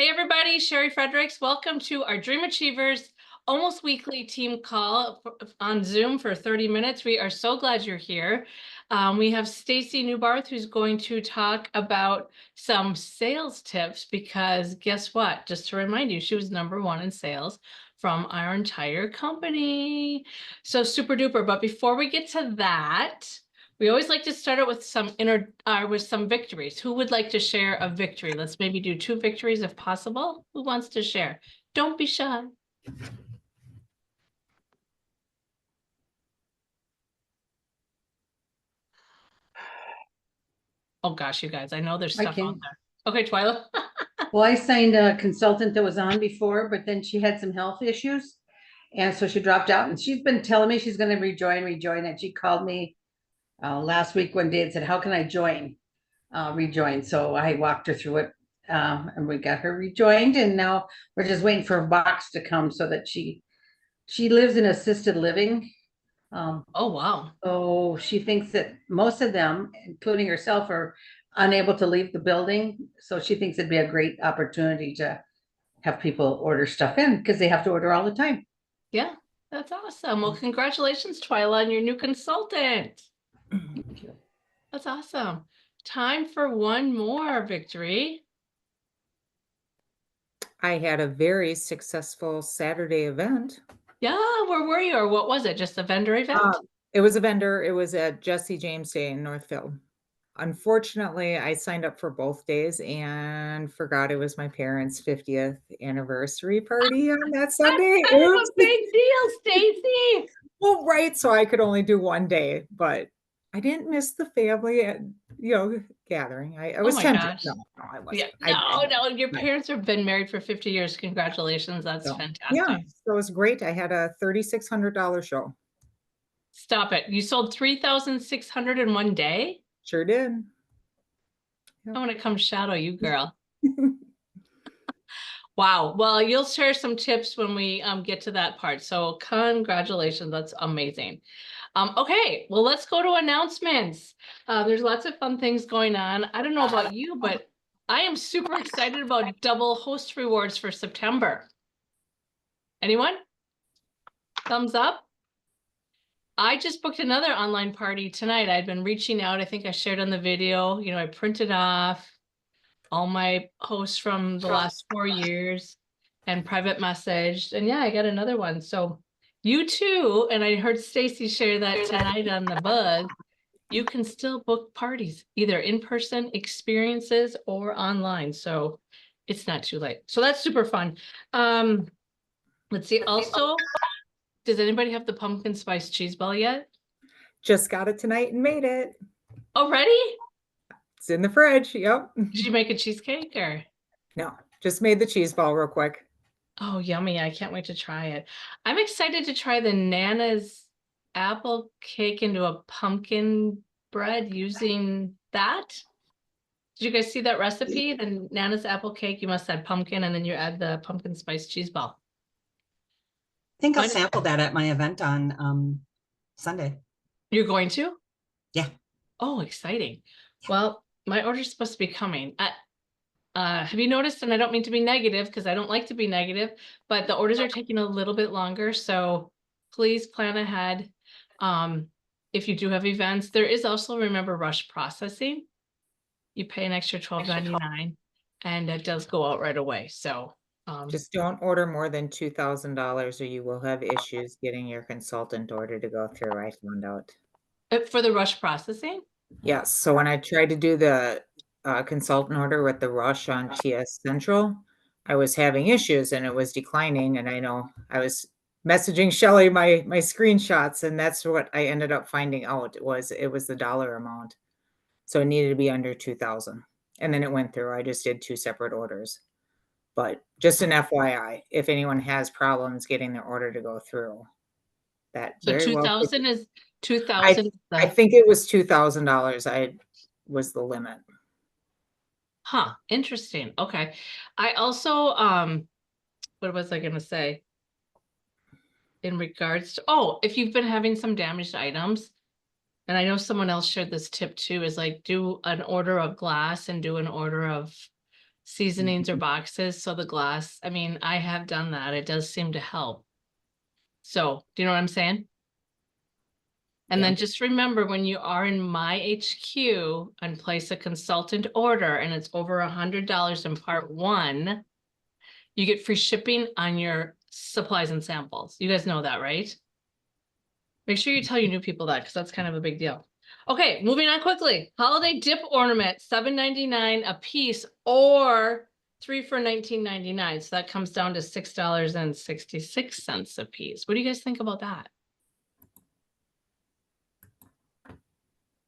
Hey everybody, Sherry Fredericks. Welcome to our Dream Achievers almost weekly team call on Zoom for 30 minutes. We are so glad you're here. We have Stacy Neubarth who's going to talk about some sales tips because guess what? Just to remind you, she was #1 in sales from our entire company. So super duper. But before we get to that, we always like to start it with some victories. Who would like to share a victory? Let's maybe do 2 victories if possible. Who wants to share? Don't be shy. Oh gosh, you guys, I know there's I stuff out can. there. Okay, Twyla. Well, I signed a consultant that was on before, but then she had some health issues. And so she dropped out and she's been telling me she's going to rejoin. And she called me last week one day and said, how can I rejoin? So I walked her through it and we got her rejoined. And now we're just waiting for a box to come so that she lives in assisted living. Oh wow. So she thinks that most of them, including herself, are unable to leave the building. So she thinks it'd be a great opportunity to have people order stuff in because they have to order all the time. Yeah, that's awesome. Well, congratulations, Twyla, on your new consultant. Thank you. That's awesome. Time for one more victory. I had a very successful Saturday event. Yeah, where were you or what was it? Just a vendor event? It was a vendor. It was at Jesse James Day in Northfield. Unfortunately, I signed up for both days and forgot it was my parents' 50th anniversary party on that Sunday. Kind of a Oops. big deal, Stacy. Well, right. So I could only do one day, but I didn't miss the family gathering. I Oh was my tempted. gosh. No, I Yeah, wasn't. I no, your but parents have been married for 50 years. Congratulations. That's so yeah, fantastic. so it was great. I had a $3,600 show. Stop it. You sold 3,600 in one day? Sure did. I want to come shadow you, girl. Wow. Well, you'll share some tips when we get to that part. So congratulations. That's amazing. Okay, well, let's go to announcements. There's lots of fun things going on. I don't know about you, but I am super excited about double host rewards for September. Anyone? Thumbs up? I just booked another online party tonight. I'd been reaching out. I think I shared on the video. I printed off all my hosts from the last 4 years and private messaged. And yeah, I got another one. So you too, and I heard Stacy share that tonight on the buzz, you can still book parties, either in-person experiences or online. So it's not too late. So that's super fun. Let's see. Also, does anybody have the pumpkin spice cheese ball yet? Just got it tonight and made it. Already? It's in the fridge. Yep. Did you make a cheesecake or? No, just made the cheese ball real quick. Oh, yummy. I can't wait to try it. I'm excited to try the Nana's apple cake into a pumpkin bread using that. Did you guys see that recipe? The Nana's apple cake, you must add pumpkin and then you add the pumpkin spice cheese ball. I think I'll sample that at my event on Sunday. You're going to? Yeah. Oh, exciting. Well, my order's supposed to be coming. Have you noticed, and I don't mean to be negative because I don't like to be negative, but the orders are taking a little bit longer. So please plan ahead. If you do have events, there is also, remember, rush processing. You pay an extra $12.99 and it does go out right away. So Just don't order more than $2,000 or you will have issues getting your consultant order to go through. I found out. for the rush processing. Yes. So when I tried to do the consultant order with the rush on TS Central, I was having issues and it was declining. And I know I was messaging Shelly my screenshots, and that's what I ended up finding out it was the dollar amount. So it needed to be under 2,000. And then it went through. I just did 2 separate orders. But just an FYI, if anyone has problems getting their order to go through, that So very well 2,000 is 2,000. I think it was $2,000 was the limit. Huh, interesting. Okay. I also what was I gonna say? In regards to, if you've been having some damaged items, and I know someone else shared this tip too, is like do an order of glass and do an order of seasonings or boxes. So the glass, I mean, I have done that. It does seem to help. So, do you know what I'm saying? And Yeah. then just remember when you are in my HQ and place a consultant order and it's over $100 in part 1, you get free shipping on your supplies and samples. You guys know that, right? Make sure you tell your new people that because that's kind of a big deal. Okay, moving on quickly. Holiday dip ornament, $7.99 a piece or 3 for $19.99. So that comes down to $6.66 a piece. What do you guys think about that?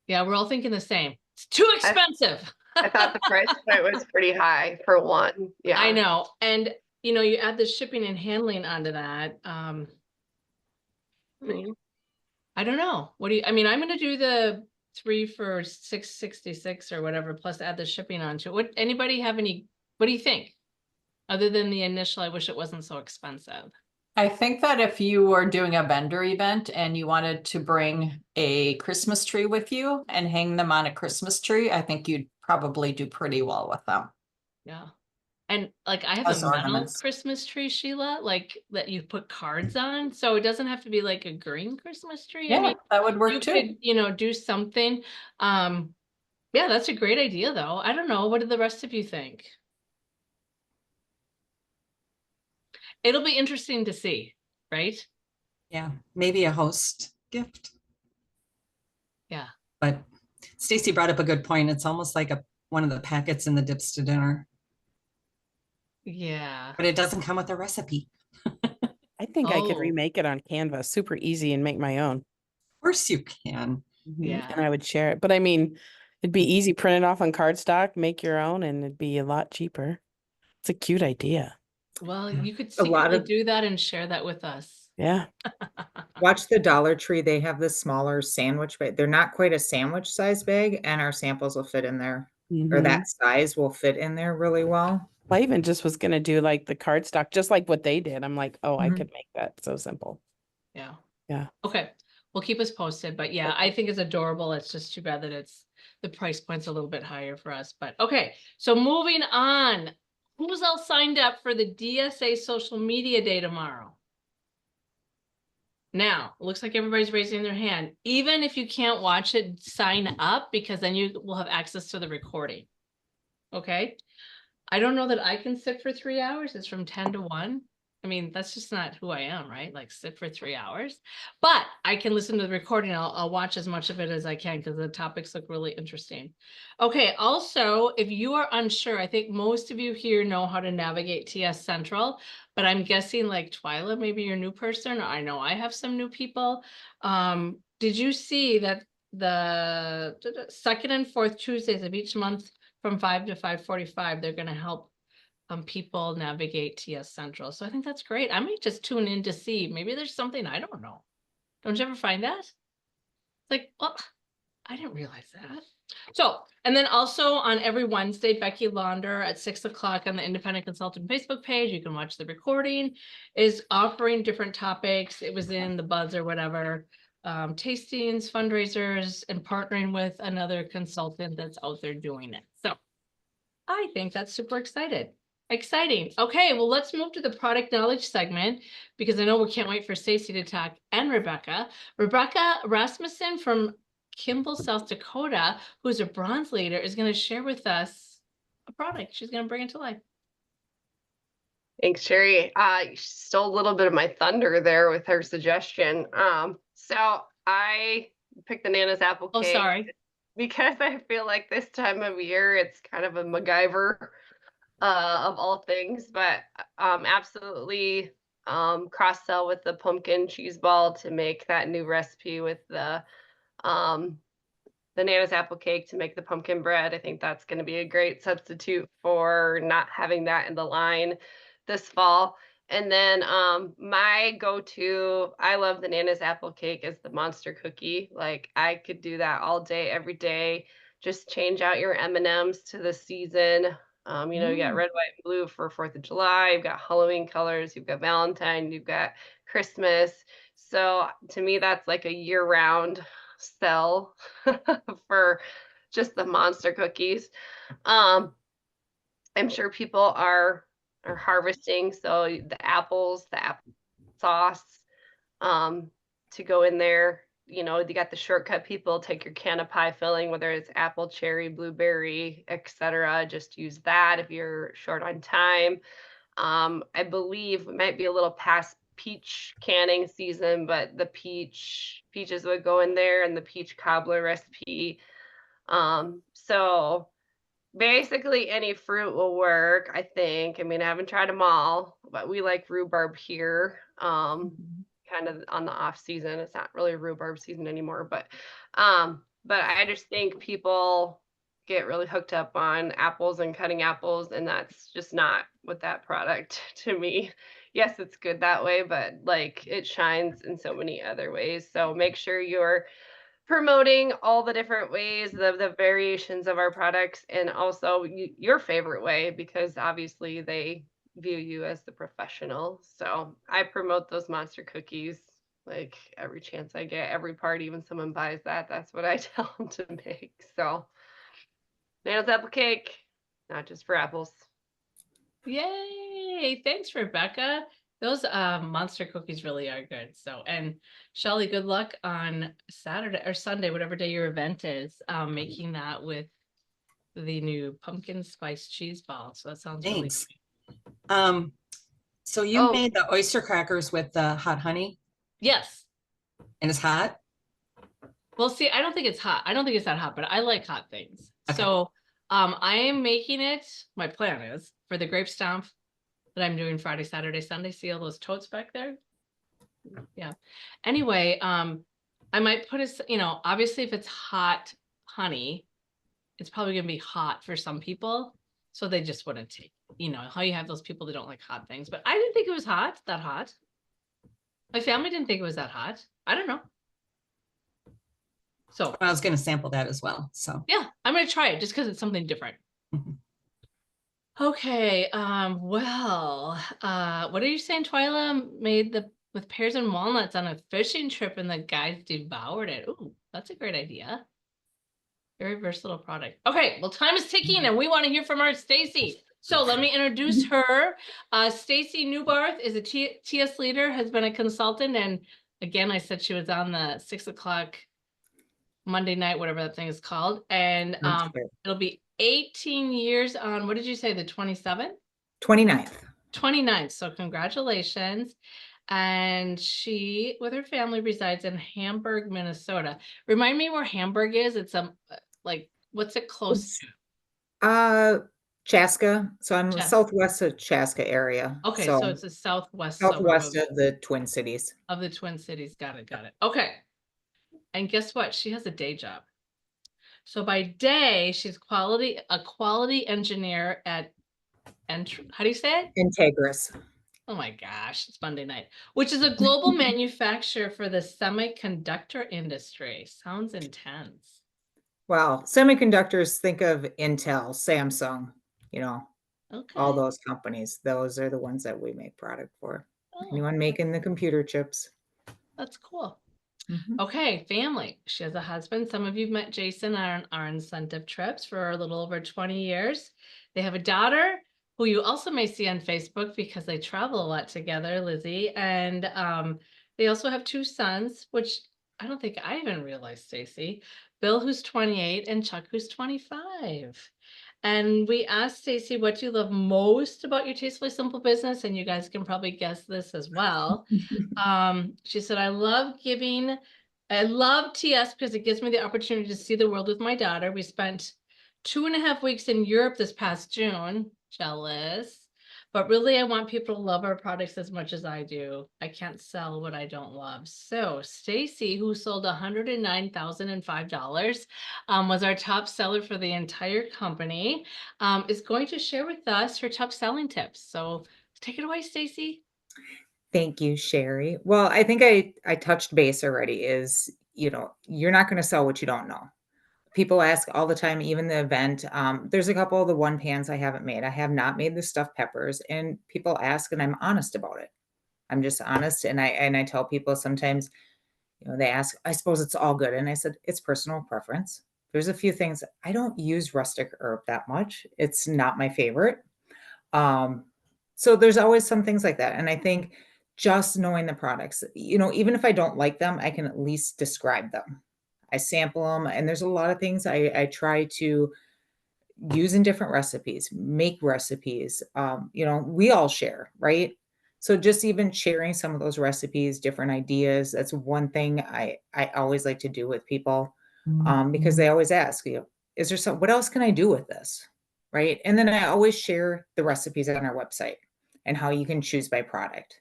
Yeah, we're all thinking the same. It's too expensive. I thought the price point was pretty high for one. Yeah. I know. And you add the shipping and handling onto that. I mean, I don't know. What do you, I mean, I'm gonna do the 3 for $6.66 or whatever, plus add the shipping onto it. What do you think? Other than the initial, I wish it wasn't so expensive. I think that if you were doing a vendor event and you wanted to bring a Christmas tree with you and hang them on a Christmas tree, I think you'd probably do pretty well with them. Yeah. And like I have As a metal ornaments. Christmas tree, Sheila, like that you put cards on. So it doesn't have to be like a green Christmas tree. I Yeah, mean, that would you work too. could, do something. Yeah, that's a great idea though. I don't know. What do the rest of you think? It'll be interesting to see, right? Yeah, maybe a host gift. Yeah. But Stacy brought up a good point. It's almost like one of the packets in the dips to dinner, Yeah. but it doesn't come with a recipe. I think I could Oh. remake it on Canva, super easy, and make my own. Of course you can. Yeah. And I would share it. But I mean, it'd be easy, print it off on cardstock, make your own, and it'd be a lot cheaper. It's a cute idea. Well, Yeah. you could A lot secretly of- do that and share that with us. Yeah. Watch the Dollar Tree. They have the smaller sandwich bag. They're not quite a sandwich size bag, and our samples will fit in there, or Mhm. that size will fit in there really well. I even just was gonna do like the cardstock, just like what they did. I'm like, oh, I Mhm. could make that so simple. Yeah. Yeah. Okay. Well, keep us posted. But yeah, I think it's adorable. It's just too bad that the price point's a little bit higher for us. But okay. So moving on. Who's all signed up for the DSA social media day tomorrow? Now, it looks like everybody's raising their hand. Even if you can't watch it, sign up because then you will have access to the recording. Okay. I don't know that I can sit for 3 hours. It's from 10 to 1. I mean, that's just not who I am, right? Like sit for 3 hours, but I can listen to the recording. I'll watch as much of it as I can because the topics look really interesting. Okay. Also, if you are unsure, I think most of you here know how to navigate TS Central, but I'm guessing like Twyla, maybe you're a new person, or I know I have some new people. Did you see that the second and fourth Tuesdays of each month from 5 to 5:45, they're going to help people navigate TS Central. So I think that's great. I might just tune in to see. Maybe there's something I don't know. Don't you ever find that? It's like, well, I didn't realize that. So, and then also on every Wednesday, Becky Launder at 6 o'clock on the Independent Consultant Facebook page, you can watch the recording, is offering different topics. It was in the Buzz or whatever, tastings, fundraisers, and partnering with another consultant that's out there doing it. So I think that's super exciting. Okay, well, let's move to the product knowledge segment because I know we can't wait for Stacy to talk and Rebecca. Rebecca Rasmussen from Kimball, South Dakota, who's a bronze leader, is going to share with us a product. She's going to bring it to life. Thanks, Sherry. You stole a little bit of my thunder there with her suggestion. So I picked the Nana's apple Oh, cake sorry. because I feel like this time of year it's kind of a MacGyver of all things, but absolutely cross sell with the pumpkin cheese ball to make that new recipe with the Nana's apple cake to make the pumpkin bread. I think that's going to be a great substitute for not having that in the line this fall. And then my go-to, I love the Nana's apple cake, is the monster cookie. Like I could do that all day, every day. Just change out your M&Ms to the season. You got red, white, and blue for 4th of July. You've got Halloween colors. You've got Valentine. You've got Christmas. So to me, that's like a year-round sell for just the monster cookies. I'm sure people are harvesting. So the apples, the apple sauce, to go in there. You know, you got the shortcut people, take your can of pie filling, whether it's apple, cherry, blueberry, etc. Just use that if you're short on time. I believe it might be a little past peach canning season, but the peaches would go in there and the peach cobbler recipe. So basically any fruit will work, I think. I mean, I haven't tried them all, but we like rhubarb here. Kind of on the off season. It's not really rhubarb season anymore, but I just think people get really hooked up on apples and cutting apples, and that's just not what that product to me. Yes, it's good that way, but like it shines in so many other ways. So make sure you're promoting all the different ways, the variations of our products, and also your favorite way, because obviously they view you as the professional. So I promote those monster cookies like every chance I get, every party, when someone buys that, that's what I tell them to make. So Nana's apple cake, not just for apples. Yay! Thanks, Rebecca. Those monster cookies really are good. So, and Shelly, good luck on Saturday or Sunday, whatever day your event is, making that with the new pumpkin spice cheese ball. So that sounds really Thanks. great. So you Oh. made the oyster crackers with the hot honey Yes. and it's hot? Well, see, I don't think it's hot. I don't think it's that hot, but I like hot things. Okay. So I am making it, my plan is, for the grape stomp that I'm doing Friday, Saturday, Sunday. See all those totes back there? Yeah. Anyway, I might put obviously if it's hot honey, it's probably gonna be hot for some people. So they just wouldn't take, how you have those people that don't like hot things. But I didn't think it was that hot. My family didn't think it was that hot. I don't know. So I was going to sample that as well. So yeah, I'm gonna try it just because it's something different. Mhm. Okay. Well, what are you saying? Twyla made with pears and walnuts on a fishing trip and the guys devoured it. Ooh, that's a great idea. Very versatile product. Okay, well, time is ticking and we want to hear from our Stacy. So let me introduce her. Stacy Neubarth is a TS leader, has been a consultant. And again, I said she was on the 6 o'clock Monday night, whatever that thing is called. And That's good. it'll be 18 years on, what did you say, the 27th? 29th. 29th. So congratulations. And she, with her family, resides in Hamburg, Minnesota. Remind me where Hamburg is. It's like, what's it close to? Chaska. So I'm Chaska. southwest of Chaska area. Okay, so it's a southwest southwest suburb of the Twin Cities. of the Twin Cities. Got it. Okay. And guess what? She has a day job. So by day, she's a quality engineer at, how do you say it? Integris. Oh my gosh, it's Monday night, which is a global manufacturer for the semiconductor industry. Sounds intense. Well, semiconductors, think of Intel, Samsung, Okay. all those companies. Those are the ones that we make product for. Oh, Anyone making the computer chips. that's cool. Mhm. Okay, family. She has a husband. Some of you've met Jason on our incentive trips for a little over 20 years. They have a daughter who you also may see on Facebook because they travel a lot together, Lizzie. And they also have 2 sons, which I don't think I even realized, Stacy. Bill, who's 28, and Chuck, who's 25. And we asked Stacy, what do you love most about your Tastefully Simple business? And you guys can probably guess this as well. She said, I love TS because it gives me the opportunity to see the world with my daughter. We spent 2.5 weeks in Europe this past June. Jealous. But really, I want people to love our products as much as I do. I can't sell what I don't love. So Stacy, who sold $109,005, was our top seller for the entire company, is going to share with us her top selling tips. So take it away, Stacy. Thank you, Sherry. Well, I think I touched base already is, you're not going to sell what you don't know. People ask all the time, even the event. There's a couple of the one pans I haven't made. I have not made the stuffed peppers, and people ask, and I'm honest about it. I'm just honest, and I tell people sometimes, they ask, I suppose it's all good, and I said it's personal preference. There's a few things. I don't use rustic herb that much. It's not my favorite. Um, so there's always some things like that. And I think just knowing the products, even if I don't like them, I can at least describe them. I sample them, and there's a lot of things I try to use in different recipes, make recipes. We all share, right? So just even sharing some of those recipes, different ideas, that's one thing I always like to do with people, because they always ask, is there what else can I do with this? Right. And then I always share the recipes on our website and how you can choose by product.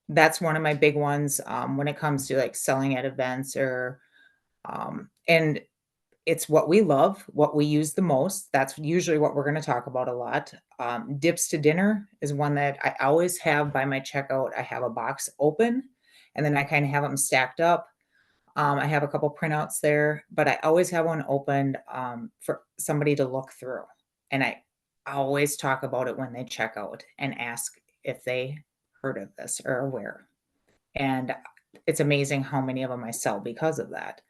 That's one of my big ones when it comes to like selling at events and it's what we love, what we use the most. That's usually what we're going to talk about a lot. Dips to dinner is one that I always have by my checkout. I have a box open and then I kind of have them stacked up. I have a couple printouts there, but I always have one opened for somebody to look through. And I always talk about it when they check out and ask if they heard of this or aware. And it's amazing how many of them I sell because of that.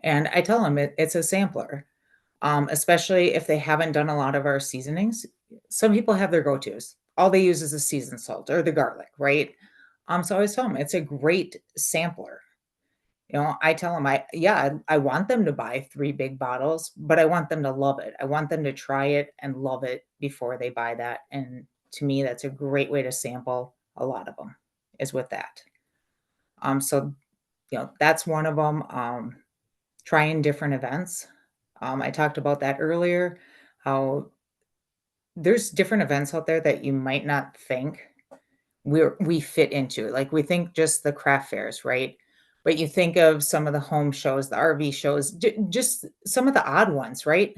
And I tell them it's a sampler, especially if they haven't done a lot of our seasonings. Some people have their go-tos. All they use is the seasoned salt or the garlic, right? So I always tell them it's a great sampler. I tell them, I want them to buy 3 big bottles, but I want them to love it. I want them to try it and love it before they buy that. And to me, that's a great way to sample a lot of them is with that. So, that's one of them. Trying different events. I talked about that earlier, how there's different events out there that you might not think we fit into. Like we think just the craft fairs, right? But you think of some of the home shows, the RV shows, just some of the odd ones, right?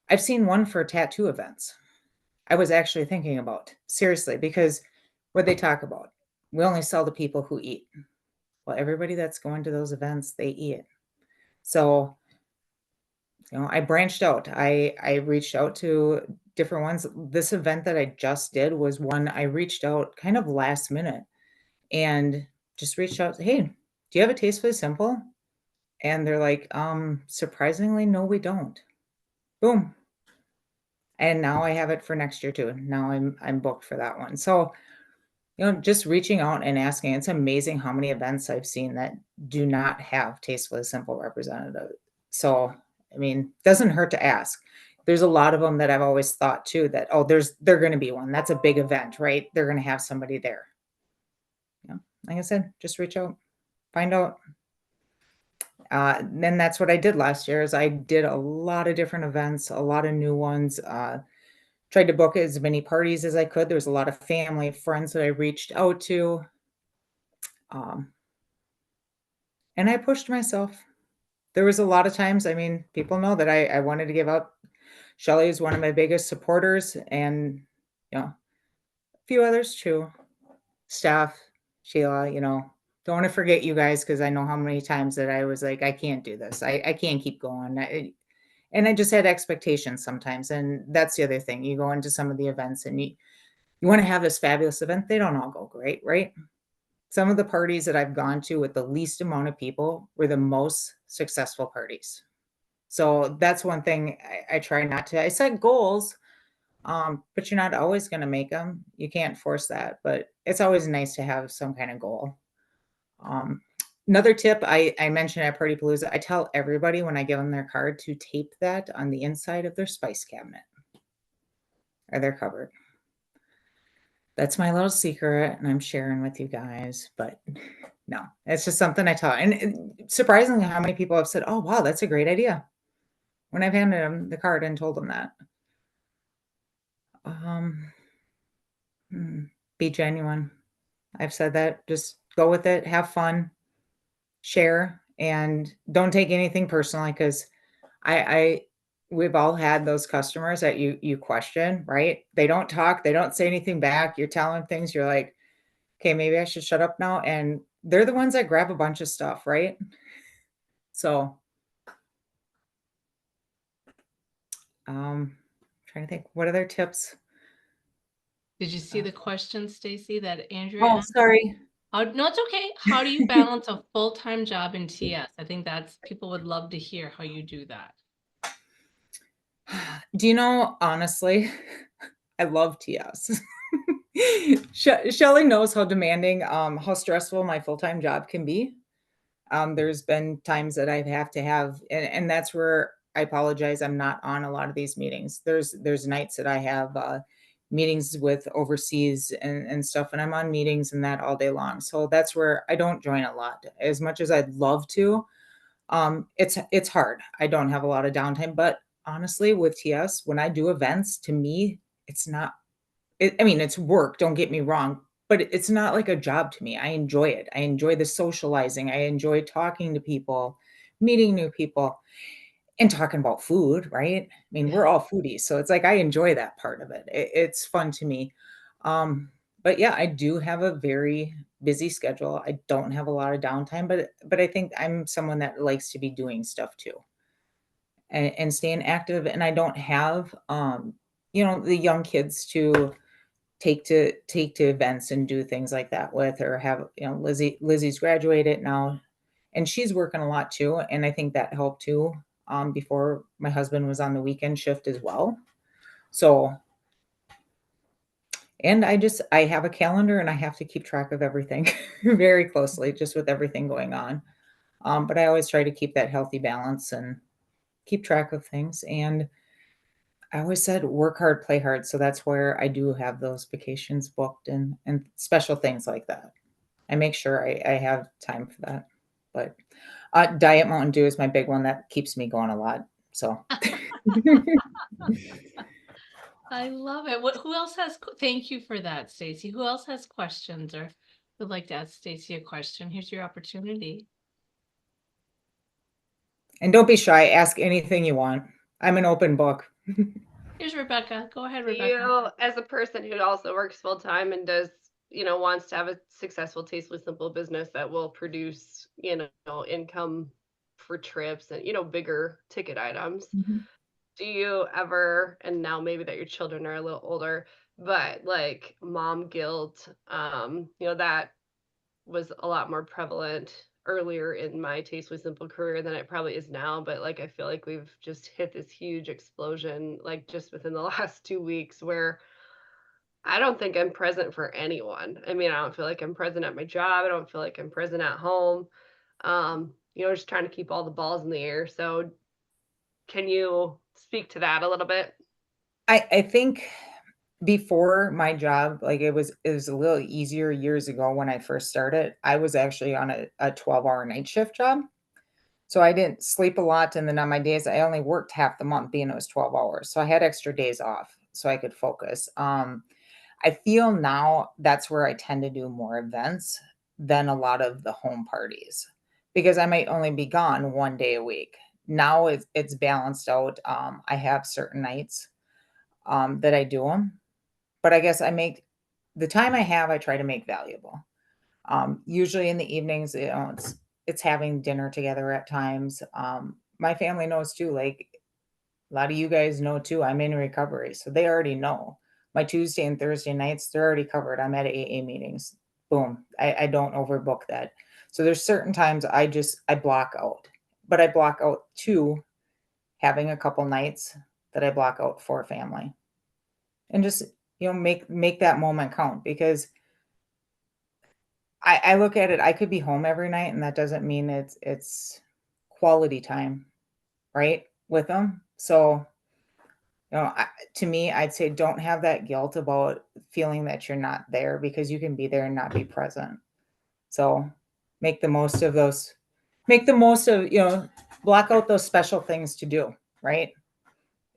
I've seen one for tattoo events. I was actually thinking about seriously because what they talk about, we only sell to people who eat. Well, everybody that's going to those events, they eat. So I branched out. I reached out to different ones. This event that I just did was one I reached out kind of last minute and just reached out, "Hey, do you have a Tastefully Simple?" And they're like, surprisingly, no, we don't." Boom. And now I have it for next year too. Now I'm booked for that one. So, just reaching out and asking. It's amazing how many events I've seen that do not have Tastefully Simple representative. So, I mean, doesn't hurt to ask. There's a lot of them that I've always thought too that, they're going to be one. That's a big event, right? They're going to have somebody there. Like I said, just reach out, find out. Then that's what I did last year is I did a lot of different events, a lot of new ones, tried to book as many parties as I could. There was a lot of family, friends that I reached out to. And I pushed myself. There was a lot of times, I mean, people know that I wanted to give up. Shelly is one of my biggest supporters and, a few others too. Staff, Sheila, don't want to forget you guys because I know how many times that I was like, I can't do this. I can't keep going. And I just had expectations sometimes. And that's the other thing. You go into some of the events and you want to have this fabulous event. They don't all go great, right? Some of the parties that I've gone to with the least amount of people were the most successful parties. So that's one thing I try not to. I set goals, but you're not always going to make them. You can't force that, but it's always nice to have some kind of goal. Another tip I mentioned at Party Palooza, I tell everybody when I give them their card to tape that on the inside of their spice cabinet or their cupboard. That's my little secret and I'm sharing with you guys, but no, it's just something I tell. And surprisingly, how many people have said, "Oh, wow, that's a great idea," when I've handed them the card and told them that. Be genuine. I've said that. Just go with it, have fun, share, and don't take anything personally because we've all had those customers that you question, right? They don't talk, they don't say anything back. You're telling things, you're like, okay, maybe I should shut up now. And they're the ones that grab a bunch of stuff, right? So, trying to think, what other tips? Did you see the question, Stacy, that Andrea Oh, asked? sorry. No, it's okay. How do you balance a full-time job in TS? I think that's, people would love to hear how you do that. Do you know, honestly, I love TS. Shelly knows how demanding, how stressful my full-time job can be. There's been times that I have to have, and that's where I apologize. I'm not on a lot of these meetings. There's nights that I have meetings with overseas and stuff, and I'm on meetings and that all day long. So that's where I don't join a lot as much as I'd love to. It's hard. I don't have a lot of downtime, but honestly, with TS, when I do events, to me, it's not. I mean, it's work. Don't get me wrong, but it's not like a job to me. I enjoy it. I enjoy the socializing. I enjoy talking to people, meeting new people, and talking about food. Right? I mean, we're all foodies, so it's like I enjoy that part of it. It's fun to me. But yeah, I do have a very busy schedule. I don't have a lot of downtime, but I think I'm someone that likes to be doing stuff too and staying active. And I don't have the young kids to take to events and do things like that with, or have, Lizzie's graduated now and she's working a lot too. And I think that helped too. Before my husband was on the weekend shift as well. So, and I have a calendar and I have to keep track of everything very closely, just with everything going on. But I always try to keep that healthy balance and keep track of things. And I always said work hard, play hard. So that's where I do have those vacations booked and special things like that. I make sure I have time for that. But Diet Mountain Dew is my big one that keeps me going a lot. So I love it. Who else has, thank you for that, Stacy. Who else has questions or would like to ask Stacy a question? Here's your opportunity. and don't be shy. Ask anything you want. I'm an open book. Here's Rebecca. Go ahead, Do Rebecca. you, as a person who also works full time and does, wants to have a successful, tastefully simple business that will produce, income for trips and, bigger ticket items, do you ever, and now maybe that your children are a little older, but like mom guilt, that was a lot more prevalent earlier in my tastefully simple career than it probably is now, but like I feel like we've just hit this huge explosion like just within the last 2 weeks where I don't think I'm present for anyone. I mean, I don't feel like I'm present at my job. I don't feel like I'm present at home. Just trying to keep all the balls in the air. So can you speak to that a little bit? I think before my job, like it was a little easier years ago when I first started. I was actually on a 12-hour night shift job. So I didn't sleep a lot. And then on my days, I only worked half the month being it was 12 hours. So I had extra days off so I could focus. I feel now that's where I tend to do more events than a lot of the home parties because I might only be gone one day a week. Now it's balanced out. I have certain nights that I do them, but I guess I make the time I have, I try to make valuable. Usually in the evenings, it's having dinner together at times. My family knows too, like a lot of you guys know too, I'm in recovery. So they already know. My Tuesday and Thursday nights, they're already covered. I'm at AA meetings. Boom. I don't overbook that. So there's certain times I block out. But I block out too, having a couple nights that I block out for family. And just, make that moment count because I look at it, I could be home every night and that doesn't mean it's quality time, right? With them. So, to me, I'd say don't have that guilt about feeling that you're not there because you can be there and not be present. So make the most of those, block out those special things to do, right?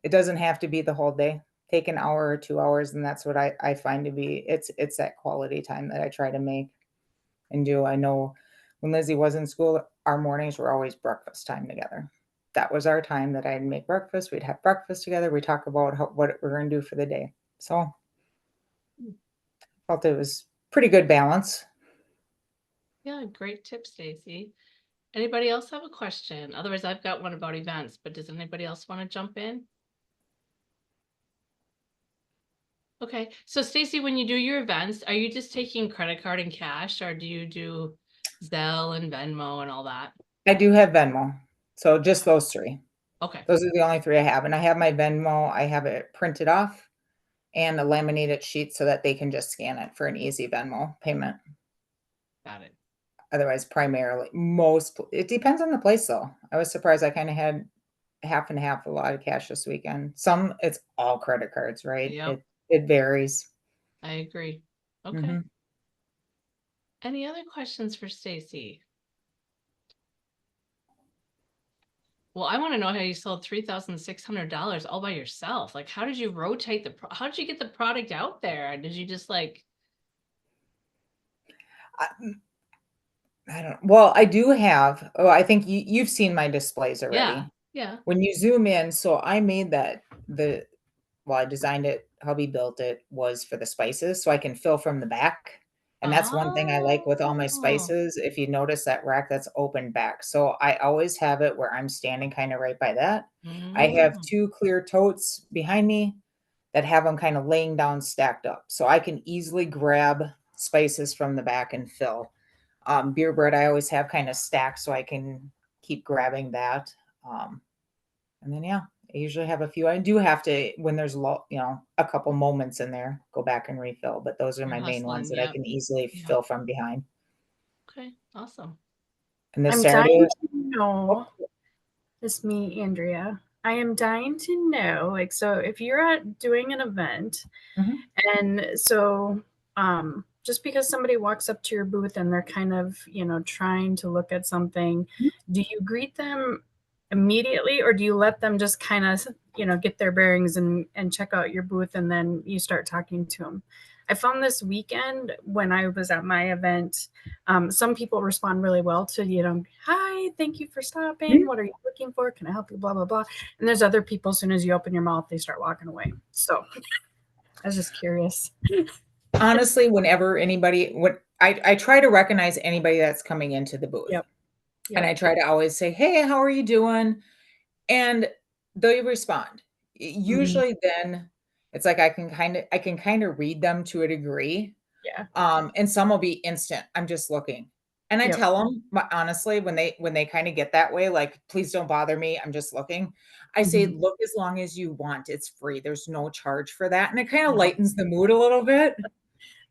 It doesn't have to be the whole day. Take an hour or 2 hours. And that's what I find to be, it's that quality time that I try to make and do. I know when Lizzie was in school, our mornings were always breakfast time together. That was our time that I'd make breakfast. We'd have breakfast together. We talk about what we're going to do for the day. So I felt it was pretty good balance. Yeah, great tip, Stacy. Anybody else have a question? Otherwise, I've got one about events, but does anybody else want to jump in? Okay, so Stacy, when you do your events, are you just taking credit card and cash, or do you do Zelle and Venmo and all that? I do have Venmo. So just those three. Okay, Those are the only three I have. And I have my Venmo, I have it printed off and a laminated sheet so that they can just scan it for an easy Venmo payment. got it. Otherwise, primarily, it depends on the place though. I was surprised I kind of had half and half, a lot of cash this weekend. Some, it's all credit cards, right? Yep. It varies. I agree. Okay. Mhm. Any other questions for Stacy? Well, I want to know how you sold $3,600 all by yourself. Like, how did you rotate how did you get the product out there? Did you just like, I, I don't, well, I do have, I think you've seen my displays yeah, already. yeah. When you zoom in, so I made I designed it, hubby built it, was for the spices, so I can fill from the back. And that's one thing I like with all my Oh, spices. If you notice that rack that's open back. So I always have it where I'm standing kind of right by that. I have mm, 2 clear totes behind me that have them kind of laying down stacked up. So I can easily grab spices from the back and fill. Beer bread I always have kind of stacked so I can keep grabbing that. And then yeah, I usually have a few. I do have to when there's a couple moments in there, go back and refill. But those are you're my main ones hustling. that I Yep. can easily Yep. fill from behind. Okay. Awesome. And this I'm Saturday, dying to know. oh, It's me, Andrea. I am dying to know, like, so if you're at doing an event, Mhm. and so just because somebody walks up to your booth and they're kind of, trying to look at something, do you greet them immediately, or do you let them just kind of, get their bearings and check out your booth, and then you start talking to them? I found this weekend when I was at my event, some people respond really well to, hi, thank you for stopping. Mhm. What are you looking for? Can I help you? Blah, blah, blah. And there's other people, as soon as you open your mouth, they start walking away. So I was just curious. Honestly, whenever I try to recognize anybody that's coming into the booth. Yep. And Yep. I try to always say, "Hey, how are you doing?" And they respond. Usually then it's like I can kind of read them to a degree. Yeah. And some will be instant. I'm just looking. And I Yep. tell them honestly, when they kind of get that way, like, please don't bother me. I'm just looking. I say, Mhm. look as long as you want. It's free. There's no charge for that. And it kind of Yeah. lightens the mood a little bit.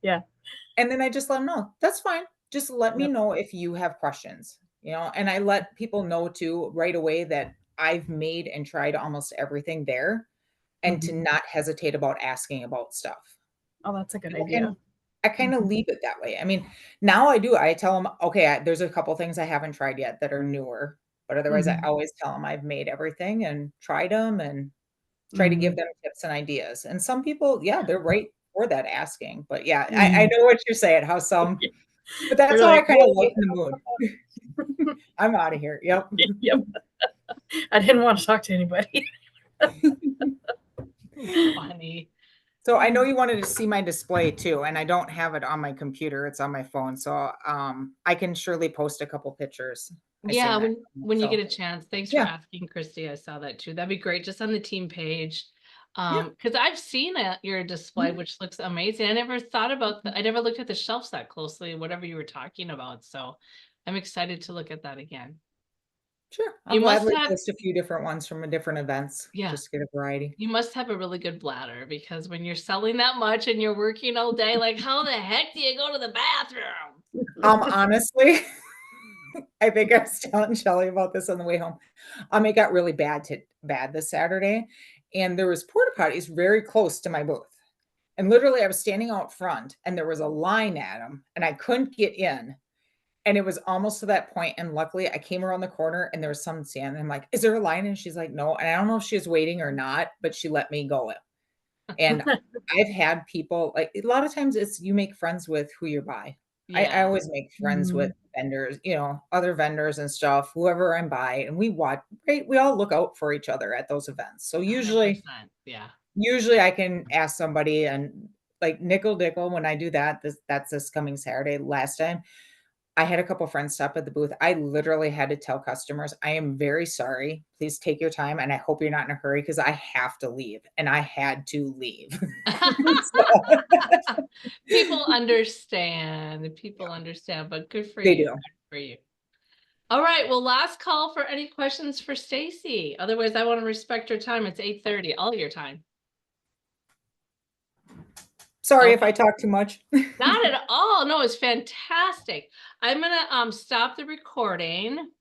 Yeah. And then I just let them know that's fine. Just let me Yep. know if you have questions, and I let people know too right away that I've made and tried almost everything there and to Mhm. not hesitate about asking about stuff. Oh, that's a good And idea. I kind of Mhm. leave it that way. I mean, now I do. I tell them, okay, there's a couple things I haven't tried yet that are newer, but otherwise, I Mhm. always tell them I've made everything and tried them and try to give Mhm. them tips and ideas. And some people, yeah, they're right for that asking. But yeah, I Mhm. know what you're saying. How some, but that's They're how I like, kind of whoa. lighten the mood. I'm out of here. Yep. Yep. I didn't want to talk to anybody. Funny. So I know you wanted to see my display too, and I don't have it on my computer. It's on my phone. So I can surely post a couple pictures. I Yeah, seen that. when you So get a chance. Thanks for yeah, asking, Christy. I saw that too. That'd be great. Just on the team page. yeah. Because I've seen your display, Mhm. which looks amazing. I never thought about I never looked at the shelves that closely, whatever you were talking about. So I'm excited to look at that again. Sure. I'll You must gladly have, post a few different ones from different events yeah, just to get a variety. you must have a really good bladder, because when you're selling that much and you're working all day, like, how the heck do you go to the bathroom? Honestly, I think I was telling Shelly about this on the way home. It got really bad this Saturday, and there was porta potties very close to my booth. And literally, I was standing out front, and there was a line at them, and I couldn't get in. And it was almost to that point, and luckily, I came around the corner, and there was someone standing. I'm like, "Is there a line?" And she's like, "No." And I don't know if she was waiting or not, but she let me go in. And I've had people like a lot of times it's you make friends with who you buy. I Yeah, always make friends with Mhm. vendors, other vendors and stuff, whoever I'm by, and we watch, right? We all look out for each other at those events. So usually, 100%. Yeah. usually I can ask somebody and like nickel dickle when I do that. That's this coming Saturday. Last time I had a couple friends stop at the booth. I literally had to tell customers, I am very sorry. Please take your time. And I hope you're not in a hurry because I have to leave. And I had to leave. People understand, but good for They you. do. Good for you. All right, well, last call for any questions for Stacy. Otherwise, I want to respect your time. It's 8:30, all your time. Sorry if Okay. I talk too much. Not at all. No, it's fantastic. I'm gonna stop the recording.